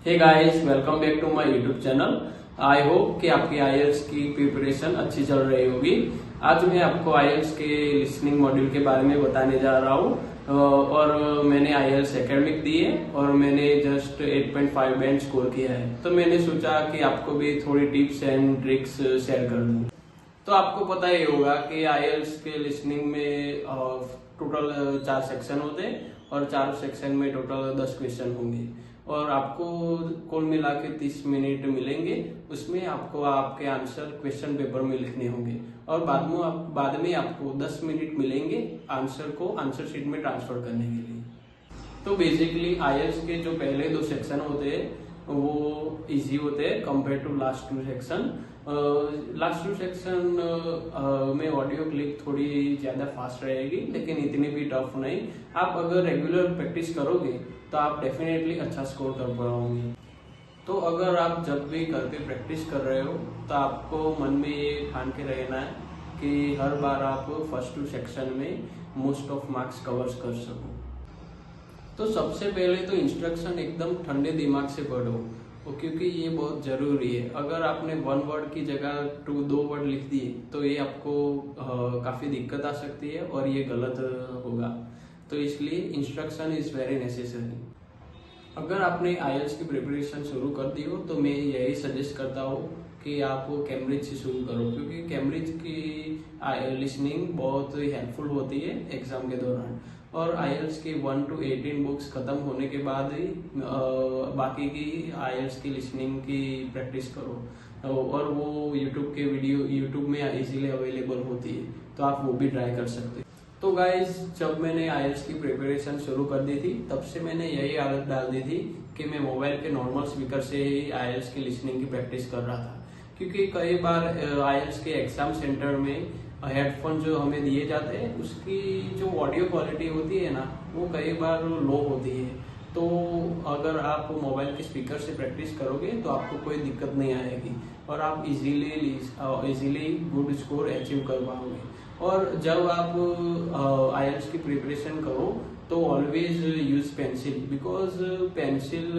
Hey guys, welcome back to my YouTube channel. I hope कि आपकी IELTS की preparation अच्छी चल रही होगी। आज मैं आपको आईएल्स के लिसनिंग मॉड्यूल के बारे में बताने जा रहा हूँ और मैंने आईएल्स एकेडमिक दी है और मैंने जस्ट 8.5 बैंड स्कोर किया है। तो मैंने सोचा कि आपको भी थोड़ी टिप्स एंड ट्रिक्स शेयर कर दूँ। तो आपको पता ही होगा कि आईएल्स के लिसनिंग में टोटल 4 सेक्शन होते हैं और 4 सेक्शन में टोटल 10 क्वेश्चन होंगे और आपको कुल मिला के 30 मिनट मिलेंगे। उसमें आपको आपके आंसर क्वेश्चन पेपर में लिखने होंगे और बाद में आपको 10 मिनट मिलेंगे आंसर को आंसर शीट में ट्रांसफर करने के लिए। तो बेसिकली आईएल्स के जो पहले 2 सेक्शन होते हैं वो इजी होते हैं compare to last 2 section. Last 2 section में ऑडियो क्लिक थोड़ी ज्यादा फास्ट रहेगी, लेकिन इतनी भी टफ नहीं। आप अगर रेगुलर प्रैक्टिस करोगे तो आप डेफिनेटली अच्छा स्कोर कर पाओगे। तो अगर आप जब भी घर पे प्रैक्टिस कर रहे हो तो आपको मन में ये ठान के रहना है कि हर बार आप फर्स्ट 2 सेक्शन में मोस्ट ऑफ मार्क्स कवर्स कर सको। तो सबसे पहले तो इंस्ट्रक्शन एकदम ठंडे दिमाग से पढ़ो, क्योंकि ये बहुत जरूरी है। अगर आपने 1 वर्ड की जगह 2 वर्ड लिख दिए तो ये आपको काफी दिक्कत आ सकती है और ये गलत होगा। तो इसलिए इंस्ट्रक्शन इज वेरी नेसेसरी। अगर आपने आईएल्स की प्रिपरेशन शुरू कर दी हो तो मैं यही सजेस्ट करता हूँ कि आप कैम्ब्रिज से शुरू करो, क्योंकि कैम्ब्रिज की लिसनिंग बहुत हेल्पफुल होती है एग्जाम के दौरान। और आईएल्स की 1 to 18 बुक्स खत्म होने के बाद ही बाकी की आईएल्स की लिसनिंग की प्रैक्टिस करो और वो यूट्यूब में इजीली अवेलेबल होती है, तो आप वो भी ट्राई कर सकते हैं। तो गाइज, जब मैंने आईएल्स की प्रिपरेशन शुरू कर दी थी तब से मैंने यही आदत डाल दी थी कि मैं मोबाइल के नॉर्मल स्पीकर से ही आईएल्स की लिसनिंग की प्रैक्टिस कर रहा था, क्योंकि कई बार आईएल्स के एग्जाम सेंटर में हेडफोन जो हमें दिए जाते हैं उसकी जो ऑडियो क्वालिटी होती है ना, वो कई बार लो होती है। तो अगर आप मोबाइल के स्पीकर से प्रैक्टिस करोगे तो आपको कोई दिक्कत नहीं आएगी और आप इजीली गुड स्कोर अचीव कर पाओगे। और जब आप आईएल्स की प्रिपरेशन करो तो always use pencil, because pencil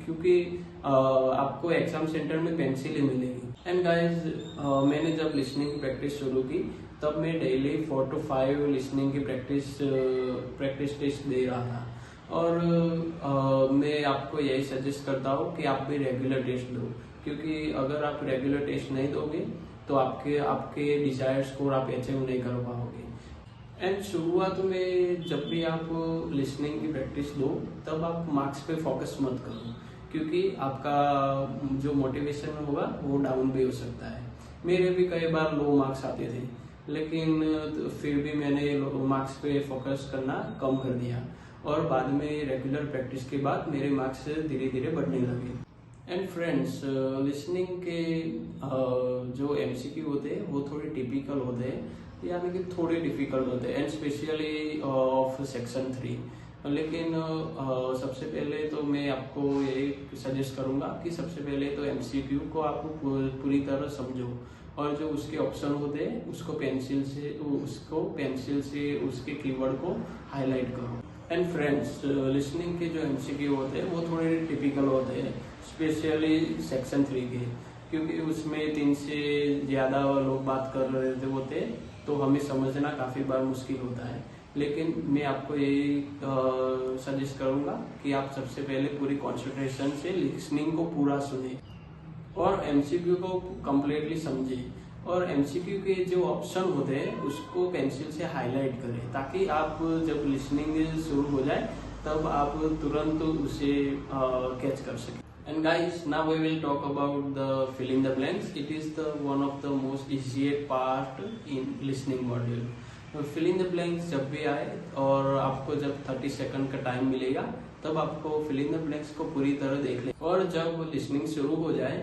क्योंकि आपको एग्जाम सेंटर में पेंसिल ही मिलेगी। एंड गाइज, मैंने जब लिसनिंग की प्रैक्टिस शुरू की तब मैं डेली 4 to 5 लिसनिंग की प्रैक्टिस टेस्ट दे रहा था और मैं आपको यही सजेस्ट करता हूँ कि आप भी रेगुलर टेस्ट दो, क्योंकि अगर आप रेगुलर टेस्ट नहीं दोगे तो आपके डिजायर्ड स्कोर आप अचीव नहीं कर पाओगे। एंड शुरुआत में जब भी आप लिसनिंग की प्रैक्टिस दो तब आप मार्क्स पे फोकस मत करो, क्योंकि आपका जो मोटिवेशन होगा वो डाउन भी हो सकता है। मेरे भी कई बार लो मार्क्स आते थे, लेकिन फिर भी मैंने मार्क्स पे फोकस करना कम कर दिया और बाद में रेगुलर प्रैक्टिस के बाद मेरे मार्क्स धीरे धीरे बढ़ने लगे। एंड फ्रेंड्स, लिसनिंग के जो एमसीक्यू होते हैं वो थोड़े टिपिकल होते हैं, यानी कि थोड़े डिफिकल्ट होते हैं, एंड स्पेशली ऑफ सेक्शन 3। लेकिन सबसे पहले तो मैं आपको यही सजेस्ट करूंगा कि सबसे पहले तो एमसीक्यू को आप पूरी तरह समझो और जो उसके ऑप्शन होते हैं उसको पेंसिल से उसके कीवर्ड को हाईलाइट करो। एंड फ्रेंड्स, लिसनिंग के जो एमसीक्यू होते हैं वो थोड़े टिपिकल होते हैं, स्पेशली सेक्शन 3 के, क्योंकि उसमें 3 से ज्यादा लोग बात कर रहे होते हैं तो हमें समझना काफी बार मुश्किल होता है। लेकिन मैं आपको यही सजेस्ट करूंगा कि आप सबसे पहले पूरी कंसंट्रेशन से लिसनिंग को पूरा सुने और एमसीक्यू को कम्प्लीटली समझे और एमसीक्यू के जो ऑप्शन होते हैं उसको पेंसिल से हाईलाइट करें, ताकि आप जब लिसनिंग शुरू हो जाए तब आप तुरंत उसे कैच कर सकें। And guys, now we will talk about the fill in the blanks. It is one of the most easiest part in listening module. Fill in the blanks जब भी आए और आपको जब 30 सेकंड का टाइम मिलेगा तब आपको फिल इन द ब्लैंक्स को पूरी तरह देख ले और जब लिसनिंग शुरू हो जाए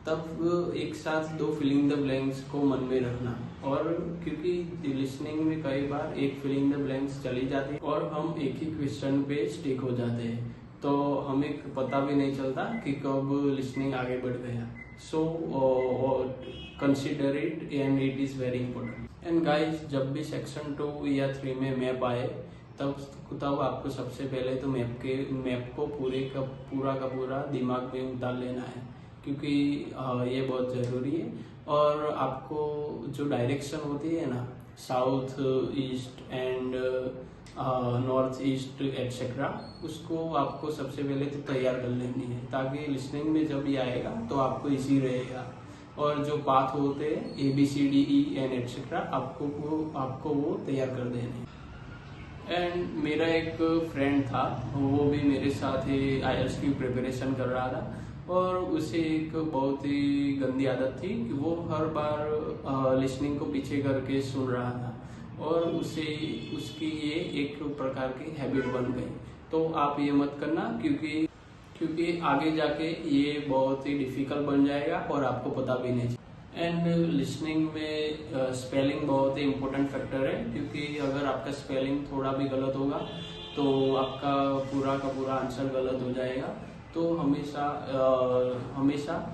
तब एक साथ 2 फिल इन द ब्लैंक्स को मन में रखना। और क्योंकि लिसनिंग में कई बार एक फिल इन द ब्लैंक्स चली जाती है और हम एक ही क्वेश्चन पे स्टिक हो जाते हैं, तो हमें पता भी नहीं चलता कि कब लिसनिंग आगे बढ़ गया। So consider it and it is very important. And guys, जब भी सेक्शन 2 या 3 में मैप आए तब आपको सबसे पहले तो मैप को पूरा का पूरा दिमाग में उतार लेना है, क्योंकि ये बहुत ज़रूरी है। और आपको जो डायरेक्शन होती है ना, south east and north east etcetera, उसको आपको सबसे पहले तो तैयार कर लेनी है, ताकि लिसनिंग में जब ये आएगा तो आपको इजी रहेगा। और जो पाथ होते हैं ABCDE एंड एटसेट्रा, आपको वो तैयार कर देने। एंड मेरा एक फ्रेंड था, वो भी मेरे साथ ही IELTS की प्रिपरेशन कर रहा था, और उसे एक बहुत ही गंदी आदत थी कि वो हर बार लिसनिंग को पीछे करके सुन रहा था, और उसकी ये एक प्रकार की हैबिट बन गई। तो आप ये मत करना, क्योंकि आगे जाके ये बहुत ही डिफिकल्ट बन जाएगा और आपको पता भी नहीं। एंड लिसनिंग में स्पेलिंग बहुत ही इम्पोर्टेंट फैक्टर है, क्योंकि अगर आपका स्पेलिंग थोड़ा भी गलत होगा तो आपका पूरा का पूरा आंसर गलत हो जाएगा। तो हमेशा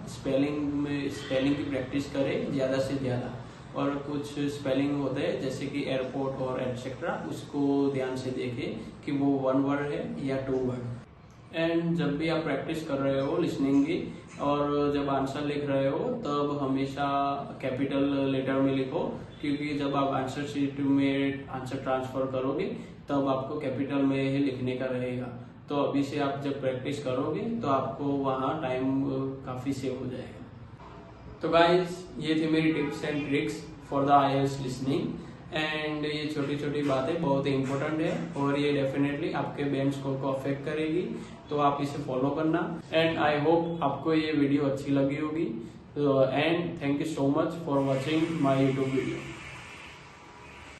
स्पेलिंग की प्रैक्टिस करें ज़्यादा से ज़्यादा। और कुछ स्पेलिंग होते हैं जैसे कि एयरपोर्ट और एटसेट्रा, उसको ध्यान से देखें कि वो 1 वर्ड है या 2 वर्ड। एंड जब भी आप प्रैक्टिस कर रहे हो लिसनिंग की, और जब आंसर लिख रहे हो, तब हमेशा कैपिटल लेटर में लिखो, क्योंकि जब आप आंसर शीट में आंसर ट्रांसफर करोगे तब आपको कैपिटल में ही लिखने का रहेगा। तो अभी से आप जब प्रैक्टिस करोगे तो आपको वहाँ टाइम काफ़ी सेव हो जाएगा। तो गाइज, ये थी मेरी tips and tricks for the IELTS listening. And ये छोटी छोटी बातें बहुत ही इंपॉर्टेंट है, और ये डेफिनेटली आपके बेंच स्कोर को अफेक्ट करेगी, तो आप इसे फॉलो करना। एंड आई होप आपको ये वीडियो अच्छी लगी होगी। And thank you so much for watching my YouTube video.